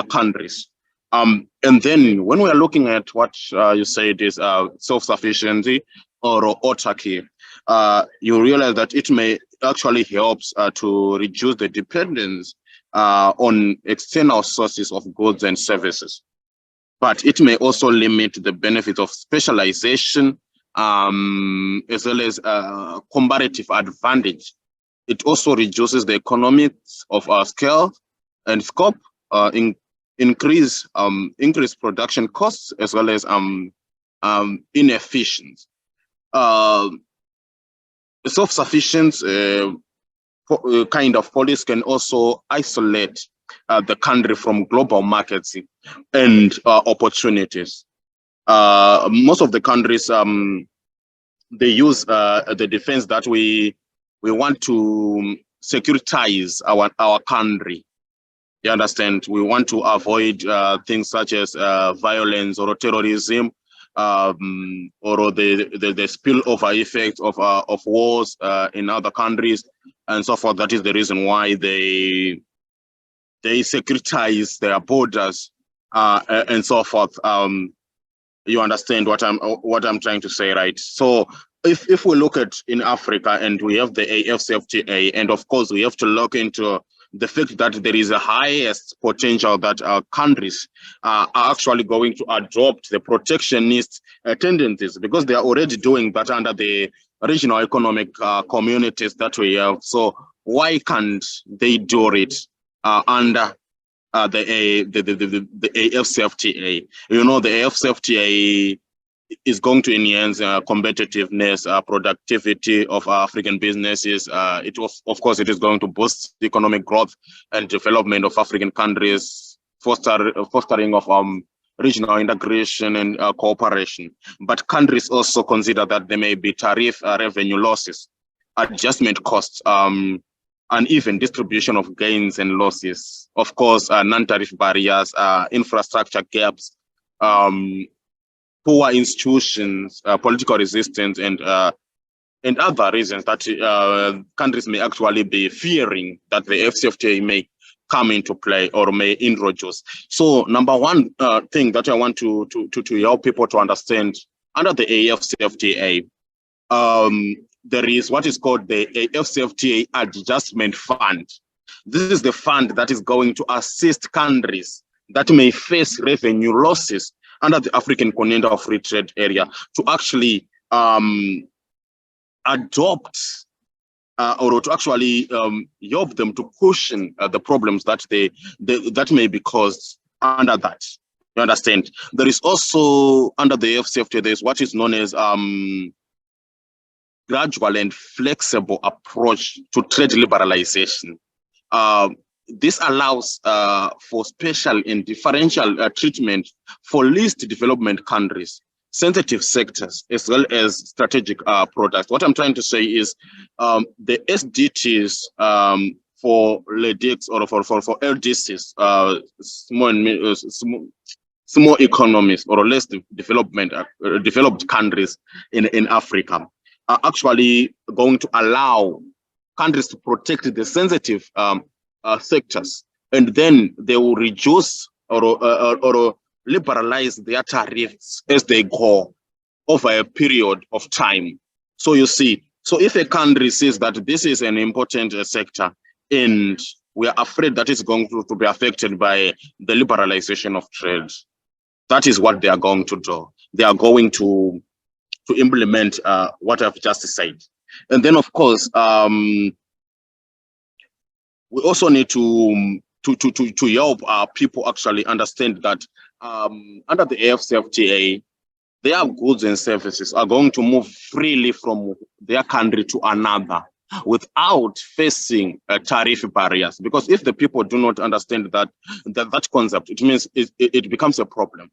S4: countries. And then when we are looking at what you said is self-sufficiency or autarky, you realize that it may actually help to reduce the dependence on external sources of goods and services. But it may also limit the benefit of specialization as well as comparative advantage. It also reduces the economics of our scale and scope, increase production costs as well as inefficiency. Self-sufficient kind of policy can also isolate the country from global markets and opportunities. Most of the countries they use the defense that we want to securitize our country. You understand? We want to avoid things such as violence or terrorism, or the spillover effect of wars in other countries and so forth. That is the reason why they securitize their borders and so forth. You understand what I'm trying to say, right? So if we look at in Africa and we have the AfCFTA, and of course we have to look into the fact that there is a highest potential that countries are actually going to adopt the protectionist tendencies, because they are already doing that under the regional economic communities that we have. So why can't they do it under the AfCFTA? You know, the AfCFTA is going to enhance competitiveness, productivity of African businesses. Of course, it is going to boost the economic growth and development of African countries, fostering of regional integration and cooperation. But countries also consider that there may be tariff revenue losses, adjustment costs, uneven distribution of gains and losses. Of course, non-tariff barriers, infrastructure gaps, poor institutions, political resistance, and other reasons that countries may actually be fearing that the AfCFTA may come into play or may introduce. So, number one thing that I want to help people to understand, under the AfCFTA, there is what is called the AfCFTA Adjustment Fund. This is the fund that is going to assist countries that may face revenue losses under the African Continental Free Trade Area to actually adopt or to actually help them to cushion the problems that that may be caused under that. You understand? There is also, under the AfCFTA, there is what is known as gradual and flexible approach to trade liberalization. This allows for special and differential treatment for least development countries, sensitive sectors, as well as strategic products. What I'm trying to say is the SDTs for LEDICs or for LDCs, small economies or less developed countries in Africa, are actually going to allow countries to protect the sensitive sectors, and then they will reduce or liberalize their tariffs as they go over a period of time. So you see, so if a country says that this is an important sector and we are afraid that it's going to be affected by the liberalization of trade, that is what they are going to do. They are going to implement what I've just said. And then, of course, we also need to help people actually understand that under the AfCFTA, their goods and services are going to move freely from their country to another without facing tariff barriers. Because if the people do not understand that concept, it means it becomes a problem.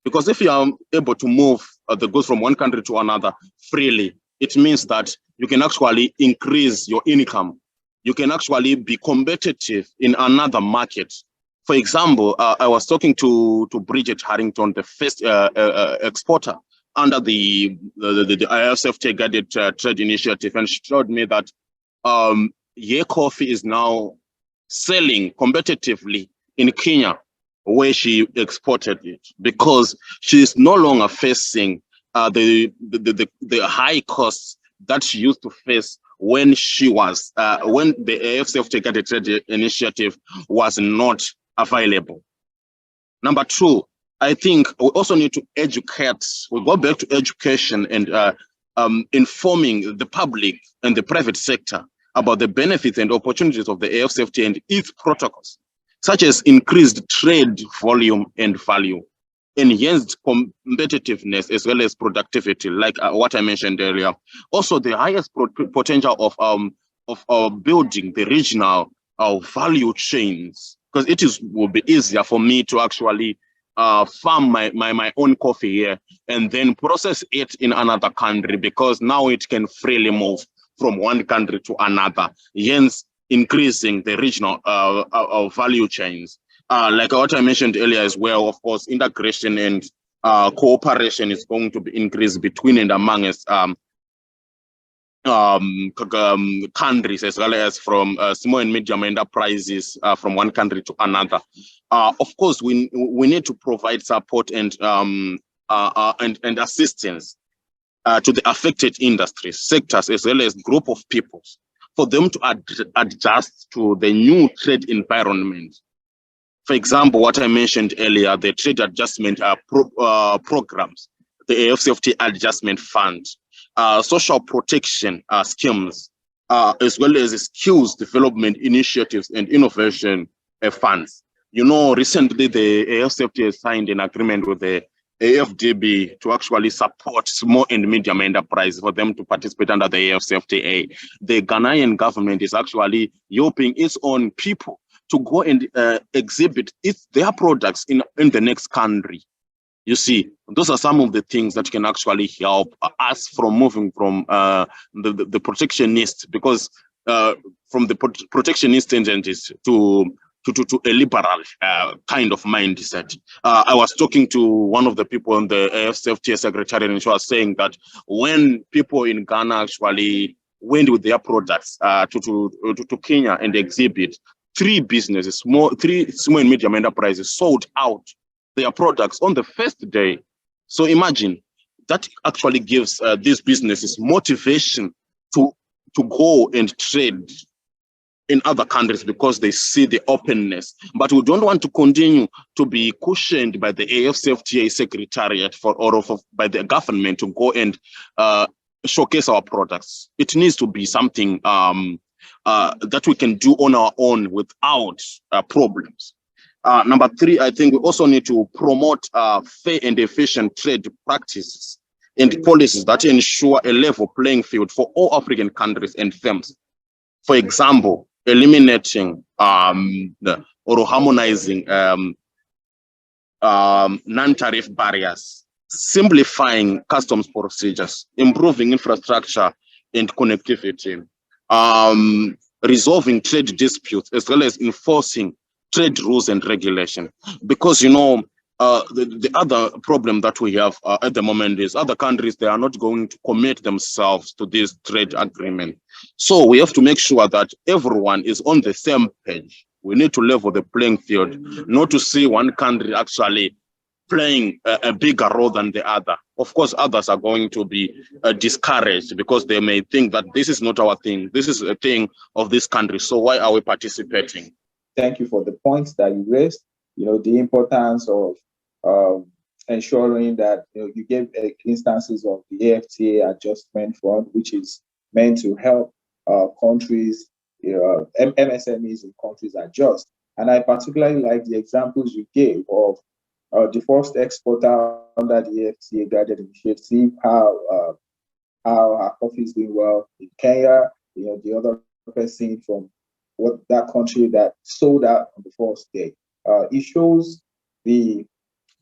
S4: Because if you are able to move the goods from one country to another freely, it means that you can actually increase your income. You can actually be competitive in another market For example, I was talking to Bridget Harrington, the first exporter under the IFCFTA guided trade initiative, and she told me that Ye coffee is now selling competitively in Kenya, where she exported it, because she is no longer facing the high costs that she used to face when she was when the AFCFTA guided trade initiative was not available. Number two, I think we also need to educate. We go back to education and informing the public and the private sector about the benefits and opportunities of the AFCFTA and its protocols, such as increased trade volume and value, enhanced competitiveness as well as productivity, like what I mentioned earlier. Also, the highest potential of building the regional value chains, because will be easier for me to actually farm my own coffee here and then process it in another country, because now it can freely move from one country to another, hence increasing the regional value chains. Like what I mentioned earlier as well, of course, integration and cooperation is going to be increased between and amongst countries, as well as from small and medium enterprises from one country to another. Of course, we need to provide support and assistance to the affected industries, sectors, as well as group of peoples, for them to adjust to the new trade environment. For example, what I mentioned earlier, the trade adjustment programs, the AFCFTA adjustment fund, social protection schemes, as well as skills development initiatives and innovation funds. You know, recently the AFCFTA signed an agreement with the AFDB to actually support small and medium enterprises for them to participate under the AFCFTA. The Ghanaian government is actually helping its own people to go and exhibit their products in the next country. You see, those are some of the things that can actually help us from moving from the protectionist, because from the protectionist tendencies to a liberal kind of mindset. I was talking to one of the people in the AFCFTA secretariat, and she was saying that when people in Ghana actually went with their products to Kenya and exhibit, three small and medium enterprises sold out their products on the first day. So imagine, that actually gives these businesses motivation to go and trade in other countries, because they see the openness. But we don't want to continue to be cushioned by the AFCFTA secretariat by the government to go and showcase our products. It needs to be something that we can do on our own without problems. Number three, I think we also need to promote fair and efficient trade practices and policies that ensure a level playing field for all African countries and firms. For example, eliminating or harmonizing non-tariff barriers, simplifying customs procedures, improving infrastructure and connectivity, resolving trade disputes, as well as enforcing trade rules and regulation. Because, you know, the other problem that we have at the moment is other countries, they are not going to commit themselves to this trade agreement. So we have to make sure that everyone is on the same page. We need to level the playing field, not to see one country actually playing a bigger role than the other. Of course, others are going to be discouraged, because they may think that this is not our thing. This is a thing of this country. So why are we participating?
S1: Thank you for the points that you raised. You know, the importance of ensuring that you gave instances of the AFTA adjustment fund, which is meant to help countries, MSMEs in countries adjust. And I particularly like the examples you gave of the first exporter under the AFTA guided initiative, how our coffee is doing well in Kenya, the other person from that country that sold out on the first day. It shows the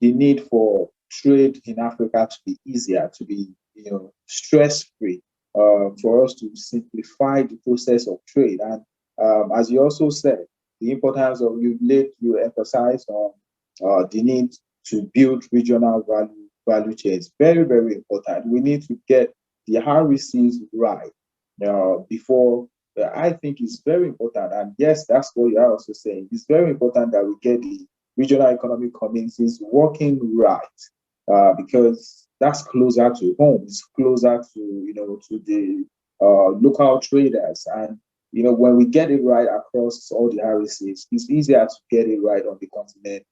S1: need for trade in Africa to be easier, to be stress-free, for us to simplify the process of trade. And as you also said, the importance of you emphasize on the need to build regional value chains. Very, very important. We need to get the RECs right before. I think it's very important, and yes, that's what you are also saying. It's very important that we get the regional economic communities working right, because that's closer to home. It's closer to to the local traders, and when we get it right across all the RECs, it's easier to get it right on the continent.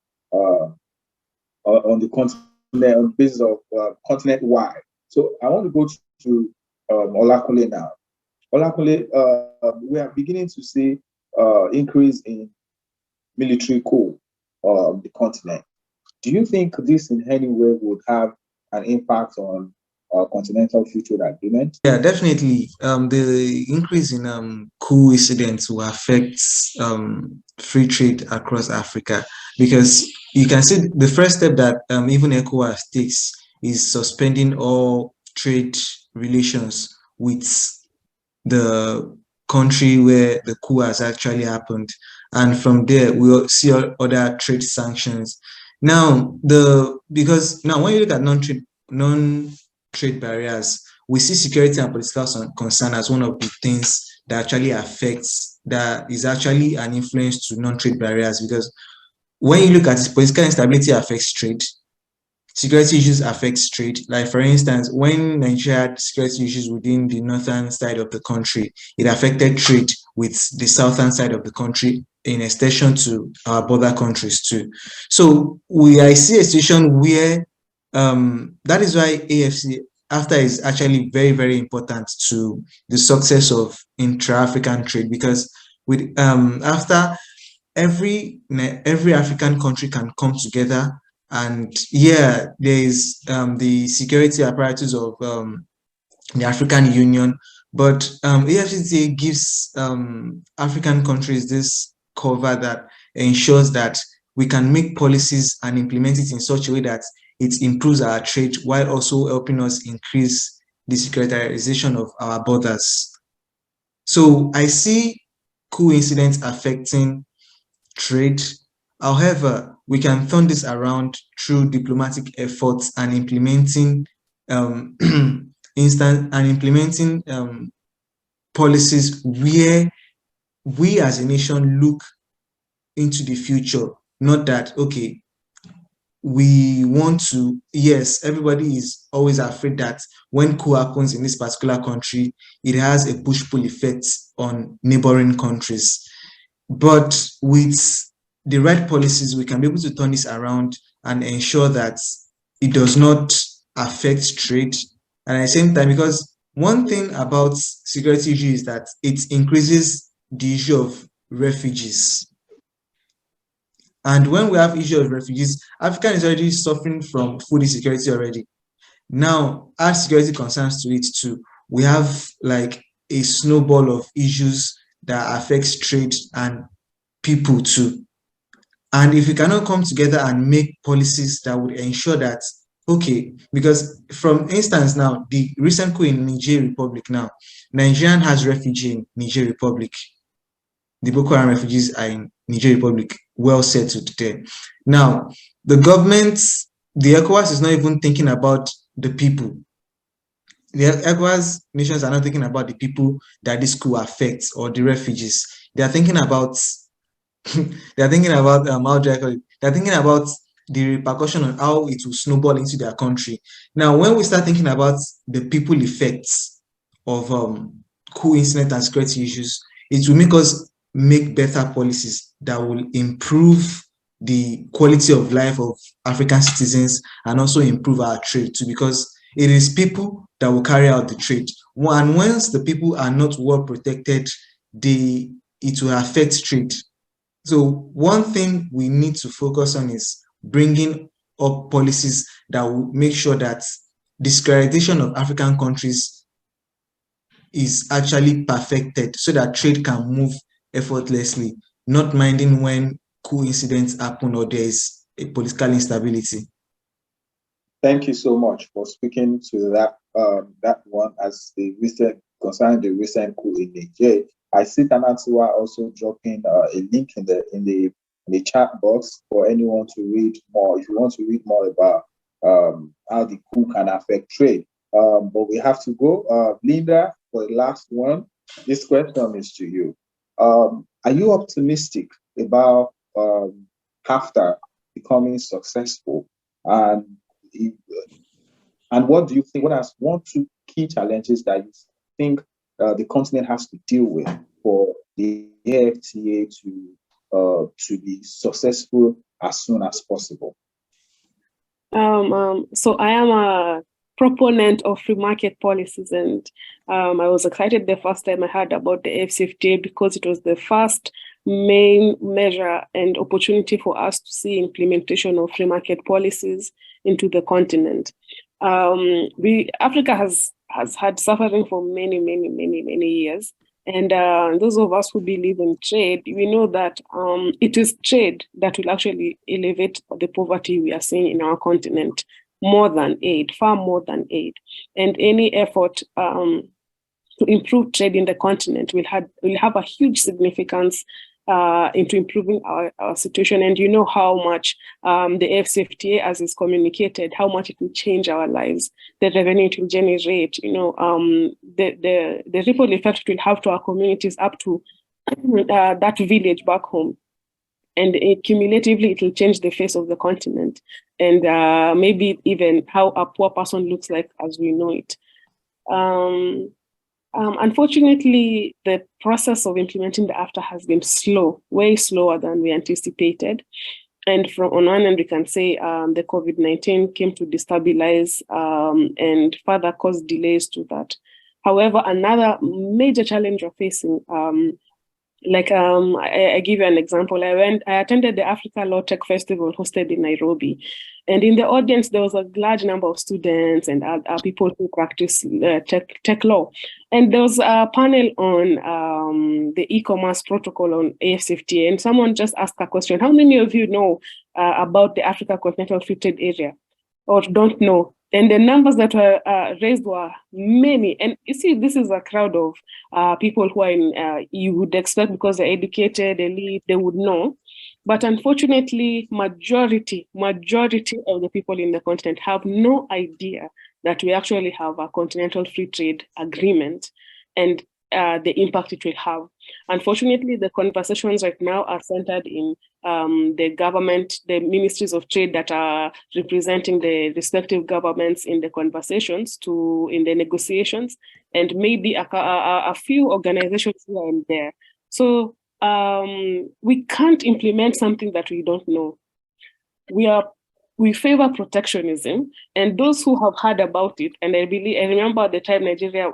S1: On the basis of continent-wide. So I want to go to Olakule now. Olakule, we are beginning to see increase in military coup on the continent. Do you think this in any way would have an impact on continental free trade agreement?
S2: Yeah, definitely. The increase in coup incidents will affect free trade across Africa, because you can see the first step that even ECOWAS takes is suspending all trade relations with the country where the coup has actually happened. And from there, we'll see other trade sanctions. Now, because now when you look at non-trade barriers, we see security and political concern as one of the things that actually affects, that is actually an influence to non-trade barriers, because when you look at it, political instability affects trade, security issues affects trade. Like for instance, when Nigeria had security issues within the northern side of the country, it affected trade with the southern side of the country, in extension to our border countries too. So I see a situation where that is why AfCFTA is actually very, very important to the success of intra-African trade, because with after every African country can come together, and yeah, there is the security apparatus of the African Union, but AfCFTA gives African countries this cover that ensures that we can make policies and implement it in such a way that it improves our trade while also helping us increase the securitization of our borders. So I see coup incidents affecting trade. However, we can turn this around through diplomatic efforts and implementing policies where we as a nation look into the future. Not that, okay, we want to, yes, everybody is always afraid that when coup happens in this particular country, it has a push-pull effect on neighboring countries. But with the right policies, we can be able to turn this around and ensure that it does not affect trade. And at the same time, because one thing about security issues is that it increases the issue of refugees. And when we have issue of refugees, Africa is already suffering from food insecurity already. Now, add security concerns to it too. We have like a snowball of issues that affects trade and people too. And if we cannot come together and make policies that would ensure that, okay, because from instance now, the recent coup in Niger Republic now, Nigerian has refugee in Niger Republic. The Boko Haram refugees are in Niger Republic, well settled there. Now, the government, the ECOWAS is not even thinking about the people. The ECOWAS nations are not thinking about the people that this coup affects or the refugees. They are thinking about they're thinking about they're thinking about the repercussion on how it will snowball into their country. Now, when we start thinking about the people effects of coup incident and security issues, it will make us make better policies that will improve the quality of life of African citizens and also improve our trade too, because it is people that will carry out the trade. And once the people are not well protected, it will affect trade. So one thing we need to focus on is bringing up policies that will make sure that the securitization of African countries is actually perfected so that trade can move effortlessly, not minding when coup incidents happen or there is a political instability.
S1: Thank you so much for speaking to that one as concerning the recent coup in Niger. I see Tanatua also dropping a link in the chat box for anyone to read more. If you want to read more about how the coup can affect trade. But we have to go. Linda, for the last one, this question is to you. Are you optimistic about NAFTA becoming successful? And what do you think? What are one, two key challenges that you think the continent has to deal with for the AFTA to be successful as soon as possible?
S3: So I am a proponent of free market policies, and I was excited the first time I heard about the AfCFTA because it was the first main measure and opportunity for us to see implementation of free market policies into the continent. Africa has had suffering for many years. And those of us who believe in trade, we know that it is trade that will actually elevate the poverty we are seeing in our continent more than aid, far more than aid. And any effort to improve trade in the continent will have a huge significance into improving our situation. And you know how much the AfCFTA, as is communicated, how much it will change our lives, the revenue it will generate, you know, the ripple effect it will have to our communities up to that village back home. And cumulatively, it will change the face of the continent and maybe even how a poor person looks like as we know it. Unfortunately, the process of implementing the AfTA has been slow, way slower than we anticipated. And on one end, we can say the COVID-19 came to destabilize and further cause delays to that. However, another major challenge we're facing, I give you an example. I attended the Africa Law Tech Festival hosted in Nairobi. And in the audience, there was a large number of students and people who practice tech law. And there was a panel on the e-commerce protocol on AfCFTA. And someone just asked a question, how many of you know about the Africa Continental Free Trade Area or don't know? And the numbers that were raised were many. And you see, this is a crowd of people who are you would expect because they're educated, elite, they would know. But unfortunately, majority of the people in the continent have no idea that we actually have a continental free trade agreement and the impact it will have. Unfortunately, the conversations right now are centered in the government, the ministries of trade that are representing the respective governments in the conversations, in the negotiations, and maybe a few organizations here and there. So we can't implement something that we don't know. We favor protectionism, and those who have heard about it, and I remember at the time Nigeria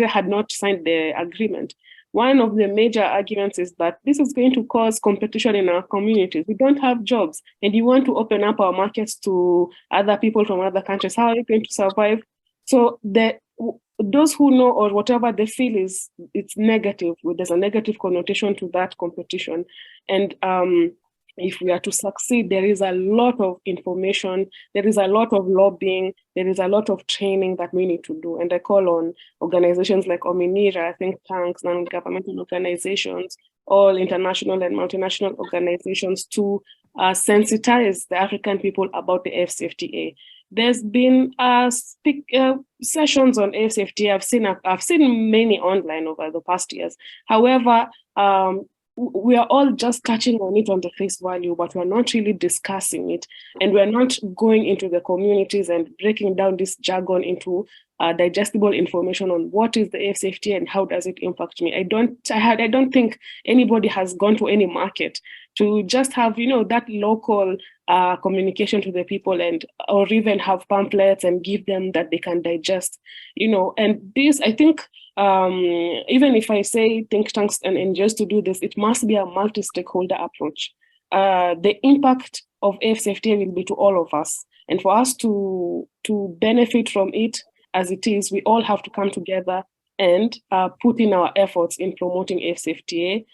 S3: had not signed the agreement. One of the major arguments is that this is going to cause competition in our communities. We don't have jobs, and you want to open up our markets to other people from other countries. How are you going to survive? So those who know or whatever they feel it's negative. There's a negative connotation to that competition. And if we are to succeed, there is a lot of information, there is a lot of lobbying, there is a lot of training that we need to do. And I call on organizations like Ominira, think tanks, non-governmental organizations, all international and multinational organizations to sensitize the African people about the AfCFTA. There's been sessions on AfCFTA. I've seen many online over the past years. However, we are all just touching on it on the face value, but we're not really discussing it. And we're not going into the communities and breaking down this jargon into digestible information on what is the AfCFTA and how does it impact me. I don't think anybody has gone to any market to just have, that local communication to the people or even have pamphlets and give them that they can digest, and this, I think, even if I say think tanks and NGOs to do this, it must be a multi-stakeholder approach. The impact of AfCFTA will be to all of us. And for us to benefit from it as it is, we all have to come together and put in our efforts in promoting AfCFTA.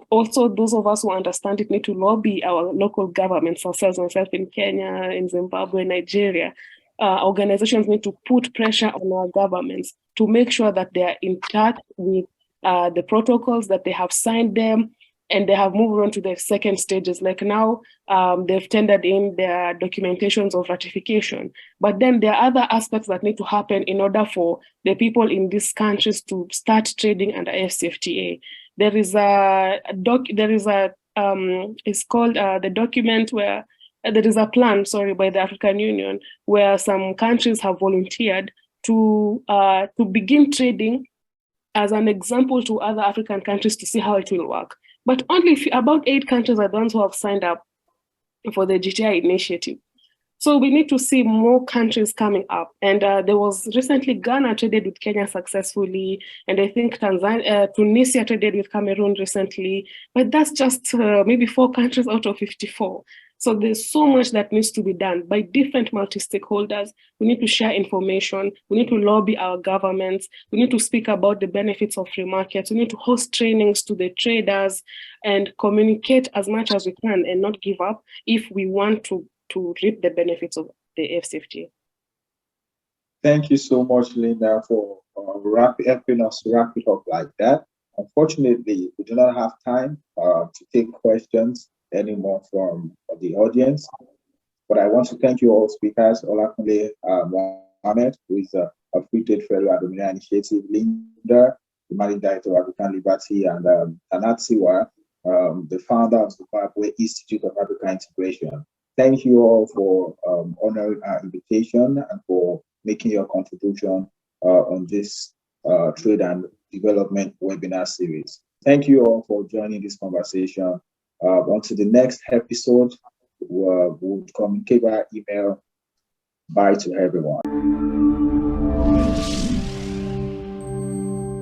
S3: Also, those of us who understand it need to lobby our local governments, ourselves, myself in Kenya, in Zimbabwe, Nigeria, organizations need to put pressure on our governments to make sure that they are in touch with the protocols, that they have signed them, and they have moved on to the second stages. Like now, they've tendered in their documentations of ratification. But then there are other aspects that need to happen in order for the people in these countries to start trading under AfCFTA. There is it's called the document where there is a plan, by the African Union, where some countries have volunteered to begin trading as an example to other African countries to see how it will work. But only about 8 countries are the ones who have signed up for the GTI initiative. So we need to see more countries coming up. And there was recently Ghana traded with Kenya successfully. And I think Tunisia traded with Cameroon recently. But that's just maybe 4 countries out of 54. So there's so much that needs to be done by different multi-stakeholders. We need to share information. We need to lobby our governments. We need to speak about the benefits of free markets. We need to host trainings to the traders and communicate as much as we can and not give up if we want to reap the benefits of the AfCFTA.
S1: Thank you so much, Linda, for helping us wrap it up like that. Unfortunately, we do not have time to take questions anymore from the audience, but I want to thank you all speakers, Olakunle Mohammed, who is a Free Trade Fellow at the Milan Initiative, Linda, the Managing Director of African Liberty, and Tanatsiwa, the founder of Zimbabwe Institute of African Integration. Thank you all for honoring our invitation and for making your contribution on this trade and development webinar series. Thank you all for joining this conversation. Until the next episode, we'll communicate via email. Bye to everyone.